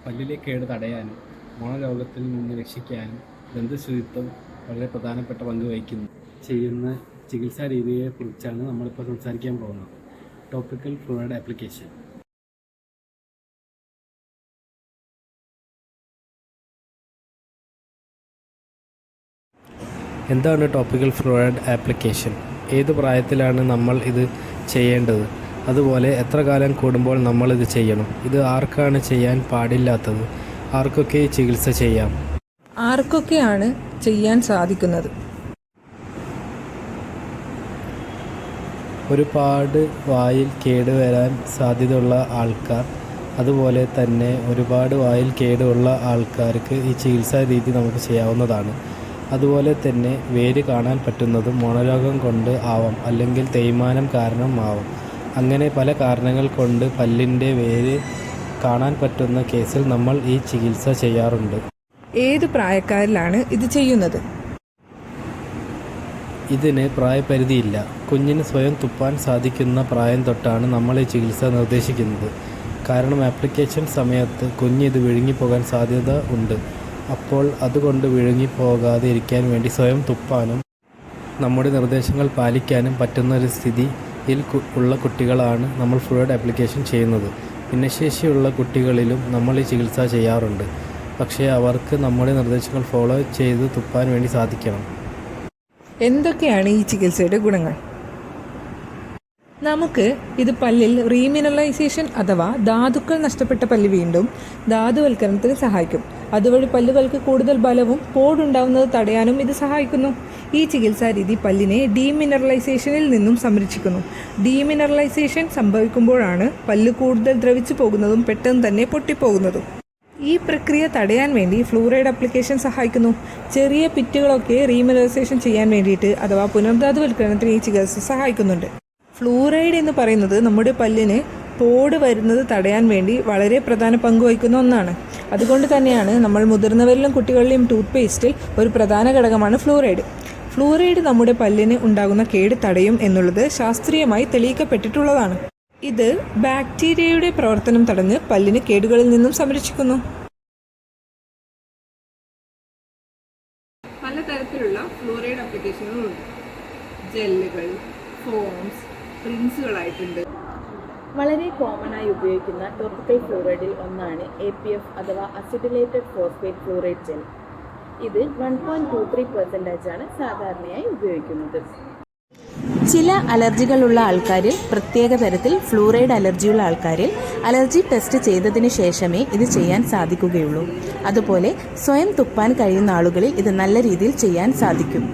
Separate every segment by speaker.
Speaker 1: പല്ലിലെ കേട് തടയാനും മോണരോഗത്തിൽ നിന്ന് രക്ഷിക്കാനും ദന്തശുചിത്വം വളരെ പ്രധാനപ്പെട്ട പങ്ക് വഹിക്കുന്നു. ചെയ്യുന്ന ചികിത്സാ രീതിയെക്കുറിച്ചാണ് നമ്മളിപ്പോൾ സംസാരിക്കാൻ പോകുന്നത്. Topical fluid application. എന്താണ് ടോപ്പിക്കൽ ഫ്ലൂയിഡ് ആപ്ലിക്കേഷൻ? ഏത് പ്രായത്തിലാണ് നമ്മൾ ഇത് ചെയ്യേണ്ടത്? അതുപോലെ എത്ര കാലം കൂടുമ്പോൾ നമ്മളിത് ചെയ്യണം? ഇത് ആർക്കാണ് ചെയ്യാൻ പാടില്ലാത്തത്? ആർക്കൊക്കെ ഈ ചികിത്സ ചെയ്യാം?
Speaker 2: ആർക്കൊക്കെയാണ് ചെയ്യാൻ സാധിക്കുന്നത്?
Speaker 1: ഒരുപാട് വായിൽ കേടുവരാൻ സാധ്യതയുള്ള ആൾക്കാർ, അതുപോലെ തന്നെ ഒരുപാട് വായിൽ കേടുള്ള ആൾക്കാർക്ക് ഈ ചികിത്സാ രീതി നമുക്ക് ചെയ്യാവുന്നതാണ്. അതുപോലെ തന്നെ വേര് കാണാൻ പറ്റുന്നതും മോണരോഗം കൊണ്ട് ആവാം, അല്ലെങ്കിൽ തേയ്മാനം കാരണം ആവാം. അങ്ങനെ പല കാരണങ്ങൾ കൊണ്ട് പല്ലിൻ്റെ വേര് കാണാൻ പറ്റുന്ന കേസിൽ നമ്മൾ ഈ ചികിത്സ ചെയ്യാറുണ്ട്.
Speaker 2: ഏത് പ്രായക്കാരിലാണ് ഇത് ചെയ്യുന്നത്?
Speaker 1: ഇതിന് പ്രായപരിധിയില്ല. കുഞ്ഞിന് സ്വയം തുപ്പാൻ സാധിക്കുന്ന പ്രായം തൊട്ടാണ് നമ്മൾ ഈ ചികിത്സ നിർദ്ദേശിക്കുന്നത്. കാരണം ആപ്ലിക്കേഷൻ സമയത്ത് കുഞ്ഞ് ഇത് വിഴുങ്ങിപ്പോകാൻ സാധ്യത ഉണ്ട്. അപ്പോൾ അതുകൊണ്ട് വിഴുങ്ങിപ്പോകാതെ ഇരിക്കാൻ വേണ്ടി സ്വയം തുപ്പാനും നമ്മുടെ നിർദ്ദേശങ്ങൾ പാലിക്കാനും പറ്റുന്ന ഒരു സ്ഥിതിയിൽ ഉള്ള കുട്ടികളാണ് നമ്മൾ ഫ്ലൂയിഡ് ആപ്ലിക്കേഷൻ ചെയ്യുന്നത്. ഭിന്നശേഷിയുള്ള കുട്ടികളിലും നമ്മൾ ഈ ചികിത്സ ചെയ്യാറുണ്ട്. പക്ഷേ അവർക്ക് നമ്മുടെ നിർദ്ദേശങ്ങൾ ഫോളോ ചെയ്ത് തുപ്പാൻ വേണ്ടി സാധിക്കണം.
Speaker 2: എന്തൊക്കെയാണ് ഈ ചികിത്സയുടെ ഗുണങ്ങൾ? നമുക്ക് ഇത് പല്ലിൽ റീമിനറലൈസേഷൻ അഥവാ ധാതുക്കൾ നഷ്ടപ്പെട്ട പല്ല് വീണ്ടും ധാതുവൽക്കരണത്തിന് സഹായിക്കും. അതുവഴി പല്ലുകൾക്ക് കൂടുതൽ ബലവും പോടുണ്ടാവുന്നത് തടയാനും ഇത് സഹായിക്കുന്നു. ഈ ചികിത്സാ രീതി പല്ലിനെ ഡീമിനറലൈസേഷനിൽ നിന്നും സംരക്ഷിക്കുന്നു. ഡീമിനറലൈസേഷൻ സംഭവിക്കുമ്പോഴാണ് പല്ല് കൂടുതൽ ദ്രവിച്ചു പോകുന്നതും പെട്ടെന്ന് തന്നെ പൊട്ടിപ്പോകുന്നതും. ഈ പ്രക്രിയ തടയാൻ വേണ്ടി ഫ്ലൂറൈഡ് ആപ്ലിക്കേഷൻ സഹായിക്കുന്നു. ചെറിയ പിറ്റുകളൊക്കെ റീമിനറലൈസേഷൻ ചെയ്യാൻ വേണ്ടിയിട്ട് അഥവാ പുനർധാതുവൽക്കരണത്തിന് ഈ ചികിത്സ സഹായിക്കുന്നുണ്ട്. ഫ്ലൂറൈഡ് എന്ന് പറയുന്നത് നമ്മുടെ പല്ലിന് പോട് വരുന്നത് തടയാൻ വേണ്ടി വളരെ പ്രധാന പങ്ക് വഹിക്കുന്ന ഒന്നാണ്. അതുകൊണ്ട് തന്നെയാണ് നമ്മൾ മുതിർന്നവരിലും കുട്ടികളിലും ടൂത്ത് പേസ്റ്റിൽ ഒരു പ്രധാന ഘടകമാണ് ഫ്ലൂറൈഡ്. ഫ്ലൂറൈഡ് നമ്മുടെ പല്ലിന് ഉണ്ടാകുന്ന കേട് തടയും എന്നുള്ളത് ശാസ്ത്രീയമായി തെളിയിക്കപ്പെട്ടിട്ടുള്ളതാണ്. ഇത് ബാക്ടീരിയയുടെ പ്രവർത്തനം തടഞ്ഞ് പല്ലിന് കേടുകളിൽ നിന്നും സംരക്ഷിക്കുന്നു. പലതരത്തിലുള്ള ഫ്ലൂറൈഡ് ആപ്ലിക്കേഷനുകളുണ്ട്. ജെല്ലുകൾ, ഫോംസ്, റിൻസുകളായിട്ടുണ്ട്.
Speaker 3: വളരെ കോമണായി ഉപയോഗിക്കുന്ന ടോപ്പിക്കൽ ഫ്ലൂറൈഡിൽ ഒന്നാണ് APF അഥവാ അസിറ്റിലേറ്റഡ് ഫോസ്ഫേറ്റ് ഫ്ലൂറൈഡ് ജെൽ. ഇത് 1.23% ആണ് സാധാരണയായി ഉപയോഗിക്കുന്നത്. ചില അലർജികളുള്ള ആൾക്കാരിൽ, പ്രത്യേക തരത്തിൽ ഫ്ലൂറൈഡ് അലർജിയുള്ള ആൾക്കാരിൽ അലർജി ടെസ്റ്റ് ചെയ്തതിന് ശേഷമേ ഇത് ചെയ്യാൻ സാധിക്കുകയുള്ളൂ. അതുപോലെ സ്വയം തുപ്പാൻ കഴിയുന്ന ആളുകളിൽ ഇത് നല്ല രീതിയിൽ ചെയ്യാൻ സാധിക്കും.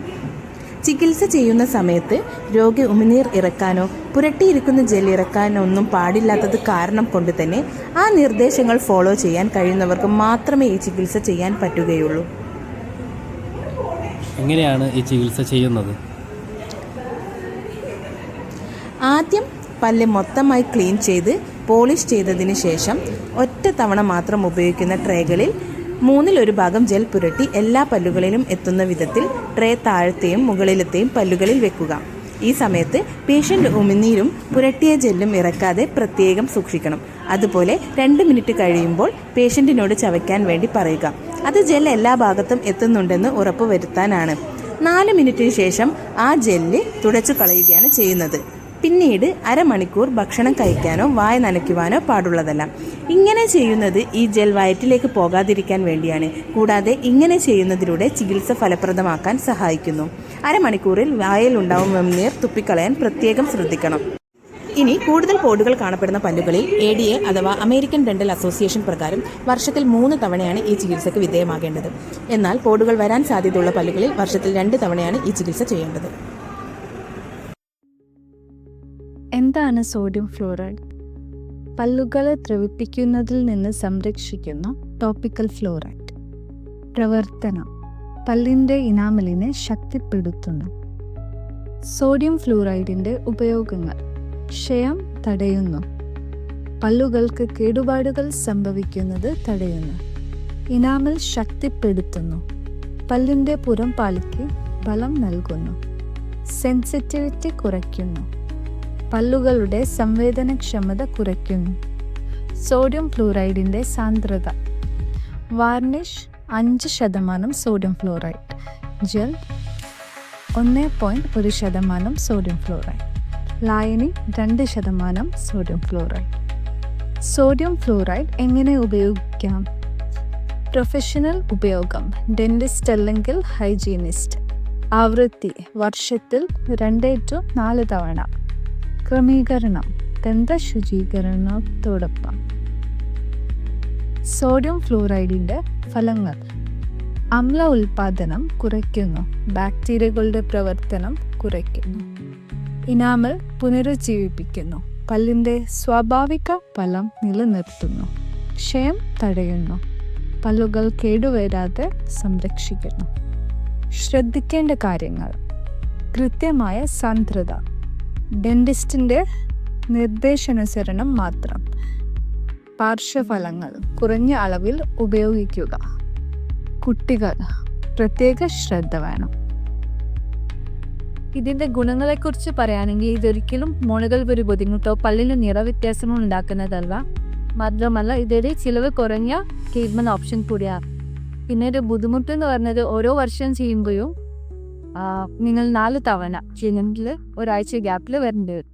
Speaker 3: ചികിത്സ ചെയ്യുന്ന സമയത്ത് രോഗി ഉമിനീർ ഇറക്കാനോ പുരട്ടിയിരിക്കുന്ന ജെൽ ഇറക്കാനോ ഒന്നും പാടില്ലാത്തത് കാരണം കൊണ്ട് തന്നെ ആ നിർദ്ദേശങ്ങൾ ഫോളോ ചെയ്യാൻ കഴിയുന്നവർക്ക് മാത്രമേ ഈ ചികിത്സ ചെയ്യാൻ പറ്റുകയുള്ളൂ.
Speaker 1: എങ്ങനെയാണ് ഈ ചികിത്സ ചെയ്യുന്നത്?
Speaker 3: ആദ്യം പല്ല് മൊത്തമായി ക്ലീൻ ചെയ്ത് പോളിഷ് ചെയ്തതിന് ശേഷം ഒറ്റ തവണ മാത്രം ഉപയോഗിക്കുന്ന ട്രേകളിൽ 1/3 ഭാഗം ജെൽ പുരട്ടി എല്ലാ പല്ലുകളിലും എത്തുന്ന വിധത്തിൽ ട്രേ താഴത്തെയും മുകളിലത്തെയും പല്ലുകളിൽ വെക്കുക. ഈ സമയത്ത് പേഷ്യൻ്റ് ഉമിനീരും പുരട്ടിയ ജെല്ലും ഇറക്കാതെ പ്രത്യേകം സൂക്ഷിക്കണം. അതുപോലെ 2 മിനിറ്റ് കഴിയുമ്പോൾ പേഷ്യൻറ്റിനോട് ചവയ്ക്കാൻ വേണ്ടി പറയുക. അത് ജെൽ എല്ലാ ഭാഗത്തും എത്തുന്നുണ്ടെന്ന് ഉറപ്പുവരുത്താനാണ്. 4 മിനിറ്റിന് ശേഷം ആ ജെല്ല് തുടച്ചു കളയുകയാണ് ചെയ്യുന്നത്. പിന്നീട് അരമണിക്കൂർ ഭക്ഷണം കഴിക്കാനോ വായ നനയ്ക്കുവാനോ പാടുള്ളതല്ല. ഇങ്ങനെ ചെയ്യുന്നത് ഈ ജെൽ വയറ്റിലേക്ക് പോകാതിരിക്കാൻ വേണ്ടിയാണ്. കൂടാതെ ഇങ്ങനെ ചെയ്യുന്നതിലൂടെ ചികിത്സ ഫലപ്രദമാക്കാൻ സഹായിക്കുന്നു. അരമണിക്കൂറിൽ വായിൽ ഉണ്ടാവുന്ന ഉമിനീർ തുപ്പിക്കളയാൻ പ്രത്യേകം ശ്രദ്ധിക്കണം. ഇനി കൂടുതൽ പോടുകൾ കാണപ്പെടുന്ന പല്ലുകളിൽ ADA അഥവാ അമേരിക്കൻ ഡെന്റൽ അസോസിയേഷൻ പ്രകാരം വർഷത്തിൽ 3 തവണയാണ് ഈ ചികിത്സയ്ക്ക് വിധേയമാകേണ്ടത്. എന്നാൽ പോടുകൾ വരാൻ സാധ്യതയുള്ള പല്ലുകളിൽ വർഷത്തിൽ 2 തവണയാണ് ഈ ചികിത്സ ചെയ്യേണ്ടത്.
Speaker 4: എന്താണ് സോഡിയം ഫ്ലൂറൈഡ്? പല്ലുകളെ ദ്രവിപ്പിക്കുന്നതിൽ നിന്ന് സംരക്ഷിക്കുന്ന ടോപ്പിക്കൽ ഫ്ലൂറൈഡ്. പ്രവർത്തനം: പല്ലിൻ്റെ ഇനാമലിനെ ശക്തിപ്പെടുത്തുന്നു. സോഡിയം ഫ്ലൂറൈഡിൻ്റെ ഉപയോഗങ്ങൾ: ക്ഷയം തടയുന്നു, പല്ലുകൾക്ക് കേടുപാടുകൾ സംഭവിക്കുന്നത് തടയുന്നു, ഇനാമൽ ശക്തിപ്പെടുത്തുന്നു, പല്ലിൻ്റെ പുറംപാളിക്ക് ബലം നൽകുന്നു, സെൻസിറ്റിവിറ്റി കുറയ്ക്കുന്നു, പല്ലുകളുടെ സംവേദനക്ഷമത കുറയ്ക്കുന്നു. സോഡിയം ഫ്ലൂറൈഡിൻ്റെ സാന്ദ്രത varnish 5% sodium fluoride, gel 1.1% sodium fluoride, ലായനി 2% സോഡിയം ഫ്ലോറൈഡ്. സോഡിയം ഫ്ലോറൈഡ് എങ്ങനെ ഉപയോഗിക്കാം? പ്രൊഫഷണൽ ഉപയോഗം, ഡെന്റിസ്റ്റ് അല്ലെങ്കിൽ ഹൈജീനിസ്റ്റ്. ആവൃത്തി വർഷത്തിൽ 2 to 4 തവണ. ക്രമീകരണം ദന്ത ശുചീകരണത്തോടൊപ്പം. സോഡിയം ഫ്ലോറൈഡിൻ്റെ ഫലങ്ങൾ: അമ്ല ഉൽപാദനം കുറയ്ക്കുന്നു, ബാക്ടീരിയകളുടെ പ്രവർത്തനം കുറയ്ക്കുന്നു, ഇനാമൽ പുനരുജ്ജീവിപ്പിക്കുന്നു, പല്ലിൻ്റെ സ്വാഭാവിക ഫലം നിലനിർത്തുന്നു, ക്ഷയം തടയുന്നു, പല്ലുകൾ കേടുവരാതെ സംരക്ഷിക്കുന്നു. ശ്രദ്ധിക്കേണ്ട കാര്യങ്ങൾ: കൃത്യമായ സാന്ദ്രത, ഡെന്റിസ്റ്റിൻ്റെ നിർദ്ദേശാനുസരണം മാത്രം, പാർശ്വഫലങ്ങൾ കുറഞ്ഞ അളവിൽ ഉപയോഗിക്കുക, കുട്ടികൾ പ്രത്യേക ശ്രദ്ധ വേണം. ഇതിൻ്റെ ഗുണങ്ങളെക്കുറിച്ച് പറയുകയാണെങ്കിൽ ഇതൊരിക്കലും മോണുകൾ ഒരു ബുദ്ധിമുട്ടോ പല്ലിന് നിറവ്യത്യാസമോ ഉണ്ടാക്കുന്നതല്ല. മാത്രമല്ല ഇതൊരു ചിലവ് കുറഞ്ഞ ട്രീറ്റ്മെൻറ്റ് ഓപ്ഷൻ കൂടിയാണ്. പിന്നെ ഒരു ബുദ്ധിമുട്ടെന്ന് പറഞ്ഞത് ഓരോ വർഷം ചെയ്യുമ്പോഴും നിങ്ങൾ 4 തവണ ചെയ്യണമെങ്കിൽ ഒരാഴ്ച ഗ്യാപ്പിൽ വരേണ്ടി വരും.